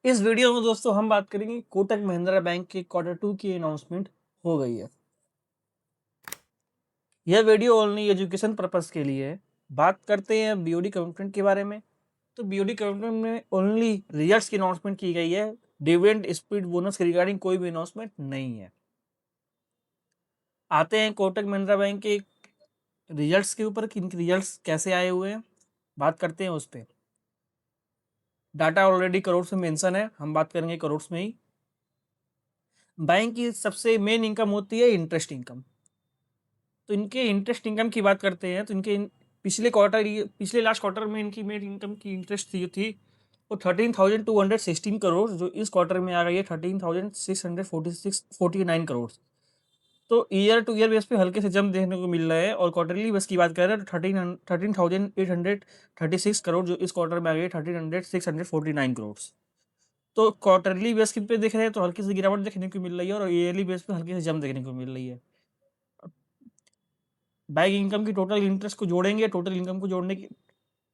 इस वीडियो में दोस्तों हम बात करेंगे कोटक महिंद्रा बैंक के Q2 की अनाउंसमेंट हो गई है। यह वीडियो ओनली एजुकेशन पर्पस के लिए है। बात करते हैं बीओडी कमिटमेंट के बारे में। तो बीओडी कमिटमेंट में ओनली रिजल्ट्स की अनाउंसमेंट की गई है। डिविडेंड स्प्लिट बोनस के रिगार्डिंग कोई भी अनाउंसमेंट नहीं है। आते हैं कोटक महिंद्रा बैंक के रिजल्ट्स के ऊपर कि इनके रिजल्ट्स कैसे आए हुए हैं, बात करते हैं उस पर। डाटा ऑलरेडी करोड़ में मेंशन है, हम बात करेंगे करोड़ में ही। बैंक की सबसे मेन इनकम होती है इंटरेस्ट इनकम। तो इनके इंटरेस्ट इनकम की बात करते हैं तो इनके पिछले लास्ट क्वार्टर में इनकी मेन इनकम की इंटरेस्ट थी वो 13,216 करोड़, जो इस क्वार्टर में आ गई है 13,649 करोड़। तो ईयर टू ईयर बेस पे हल्के से जंप देखने को मिल रहा है। और क्वार्टरली बेस की बात करें तो 13,836 करोड़, जो इस क्वार्टर में आ गई है 13,649 करोड़। तो क्वार्टरली बेस पे देख रहे हैं तो हल्की सी गिरावट देखने को मिल रही है और ईयरली बेस पे हल्की से जंप देखने को मिल रही है। बैंक इनकम की टोटल इंटरेस्ट को जोड़ेंगे, टोटल इनकम को जोड़ने की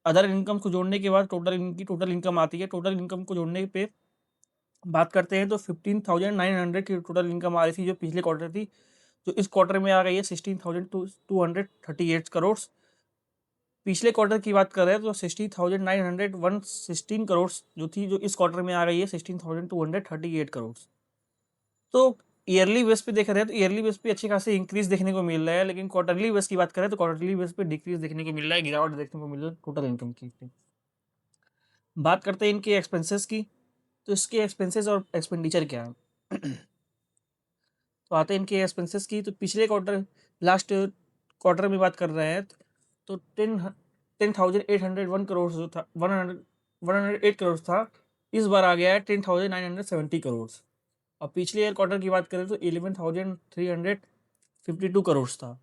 अदर इनकम को जोड़ने के बाद टोटल इनकम आती है। टोटल इनकम को जोड़ने पे बात करते हैं तो 15,900 की टोटल इनकम आ रही थी, जो पिछले क्वार्टर थी, जो इस क्वार्टर में आ गई है 16,238 करोड़। पिछले क्वार्टर की बात कर रहे हैं तो 60,916 करोड़ जो थी, जो इस क्वार्टर में आ गई है 16,238 करोड़। तो ईयरली बेस पे देख रहे हैं तो ईयरली बेस पे अच्छी खासी इंक्रीज देखने को मिल रहा है, लेकिन क्वार्टरली बेस की बात करें तो क्वार्टरली बेस पे डिक्रीज देखने को मिल रहा है, गिरावट देखने को मिल रहा है टोटल इनकम की। बात करते हैं इनके एक्सपेंसेस की। तो इसके एक्सपेंसेस और एक्सपेंडिचर क्या है तो आते हैं इनके एक्सपेंसेस की। तो पिछले लास्ट क्वार्टर में बात कर रहे हैं तो 10,801 करोड़ जो था, 108 करोड़ था, इस बार आ गया है 10,970 करोड़। और पिछले ईयर क्वार्टर की बात करें तो 11,352 करोड़ था।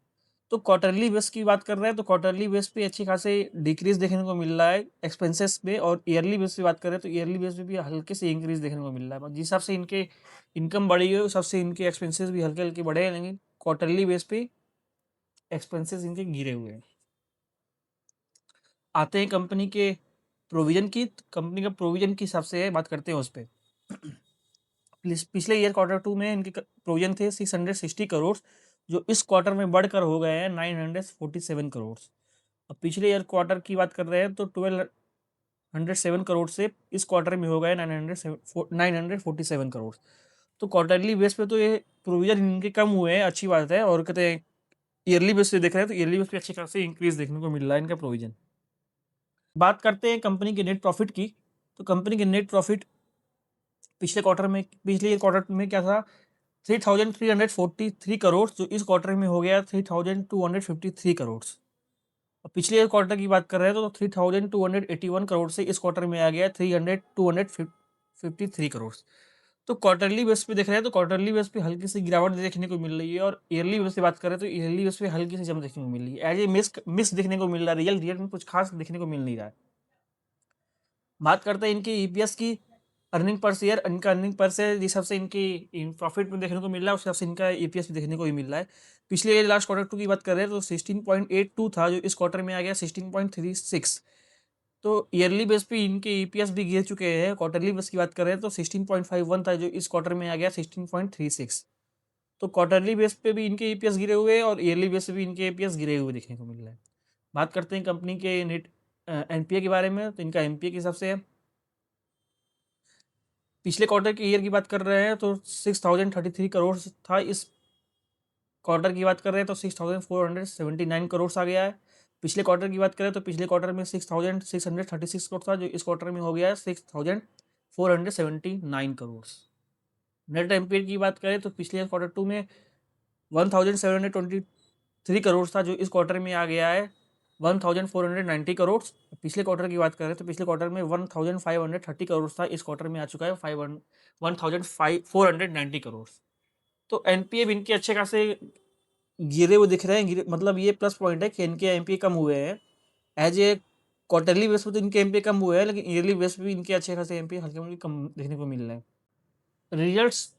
तो क्वार्टरली बेस की बात कर रहे हैं तो क्वार्टरली बेस पे अच्छी खासी डिक्रीज देखने को मिल रहा है एक्सपेंसेस पे, और ईयरली बेस पे बात करें तो ईयरली बेस पे भी हल्के से इंक्रीज देखने को मिल रहा है। जिस हिसाब से इनके इनकम बढ़ी है उस हिसाब से इनके एक्सपेंसेस भी हल्के हल्के बढ़े हैं, लेकिन क्वार्टरली बेस पे एक्सपेंसेस इनके गिरे हुए हैं। आते हैं कंपनी के प्रोविजन की। कंपनी का प्रोविजन के हिसाब से बात करते हैं उस पर। पिछले ईयर Q2 में इनके प्रोविजन थे 660 करोड़, जो इस क्वार्टर में बढ़कर हो गए हैं 947 करोड़। अब पिछले ईयर क्वार्टर की बात कर रहे हैं तो 1207 करोड़ से इस क्वार्टर में हो गए 947 करोड़। तो क्वार्टरली बेस पे तो ये प्रोविजन इनके कम हुए हैं, अच्छी बात है। और कहते हैं ईयरली बेस पे देख रहे हैं तो ईयरली बेस पे अच्छी खासी इंक्रीज देखने को मिल रहा है इनका प्रोविजन। बात करते हैं कंपनी के नेट प्रॉफिट की। तो कंपनी के नेट प्रॉफिट पिछले ईयर क्वार्टर में क्या था, 3,343 करोड़, जो इस क्वार्टर में हो गया 3,253 करोड़। और पिछले ईयर क्वार्टर की बात कर रहे हैं तो 3,281 करोड़ से इस क्वार्टर में आ गया 253 करोड़। तो क्वार्टरली बेस पे देख रहे हैं तो क्वार्टरली बेस पे हल्की सी गिरावट देखने को मिल रही है, और ईयरली बेस पे बात करें तो ईयरली बेस पे हल्की सी जंप देखने को मिल रही है। एज ए मिस देखने को मिल रहा है, रियल में कुछ खास देखने को मिल नहीं रहा है। बात करते हैं इनकी ईपीएस की। अर्निंग पर शेयर, इनका अर्निंग पर शेयर जिस हिसाब से इनकी प्रॉफिट में देखने को मिल रहा है उस हिसाब से इनका ईपीएस भी देखने को ही मिल रहा है। पिछले लास्ट Q2 की बात कर रहे हैं तो 16.82 था, जो इस क्वार्टर में आ गया 16.36। तो ईयरली बेस पे इनके ईपीएस भी गिर चुके हैं। क्वार्टरली बेस की बात कर रहे हैं तो 16.51 था, जो इस क्वार्टर में आ गया 16.36। तो क्वार्टरली बेस पे भी इनके ईपीएस गिरे हुए हैं और ईयरली बेस पे भी इनके ईपीएस गिरे हुए देखने को मिल रहे हैं। बात करते हैं कंपनी के नेट एनपीए के बारे में। तो इनका एनपीए के हिसाब से पिछले क्वार्टर की ईयर की बात कर रहे हैं तो 6,033 करोड़ था, इस क्वार्टर की बात कर रहे हैं तो 6,479 करोड़ आ गया है। पिछले क्वार्टर की बात करें तो पिछले क्वार्टर में 6,636 करोड़ था, जो इस क्वार्टर में हो गया है 6,479 करोड़। नेट एम्पियर की बात करें तो पिछले Q2 में 1,723 करोड़ था, जो इस क्वार्टर में आ गया है 1,490 करोड़। पिछले क्वार्टर की बात करें तो पिछले क्वार्टर में 1,530 करोड़ था, इस क्वार्टर में आ चुका है 1,490 करोड़। तो एनपीए भी इनके अच्छे खासे गिरे हुए दिख रहे हैं। मतलब ये प्लस पॉइंट है कि इनके एनपीए कम हुए हैं। एज ए क्वार्टरली बेस पे तो इनके एनपीए कम हुए हैं, लेकिन ईयरली बेस पे भी इनके अच्छे खासे एनपीए हल्के फुल्के कम देखने को मिल रहे हैं। रिजल्ट्स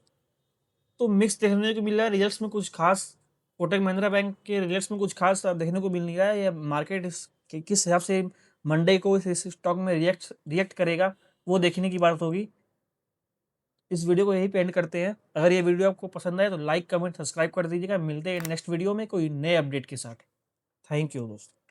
तो मिक्स देखने को मिल रहा है। रिजल्ट्स में कुछ खास कोटक महिंद्रा बैंक के रिजल्ट्स में कुछ खास देखने को मिल नहीं रहा है। या मार्केट किस हिसाब से मंडे को इस स्टॉक में रिएक्ट करेगा वो देखने की बात होगी। इस वीडियो को यहीं पे एंड करते हैं। अगर ये वीडियो आपको पसंद आए तो लाइक, कमेंट, सब्सक्राइब कर दीजिएगा। मिलते हैं नेक्स्ट वीडियो में कोई नए अपडेट के साथ। थैंक यू दोस्तों।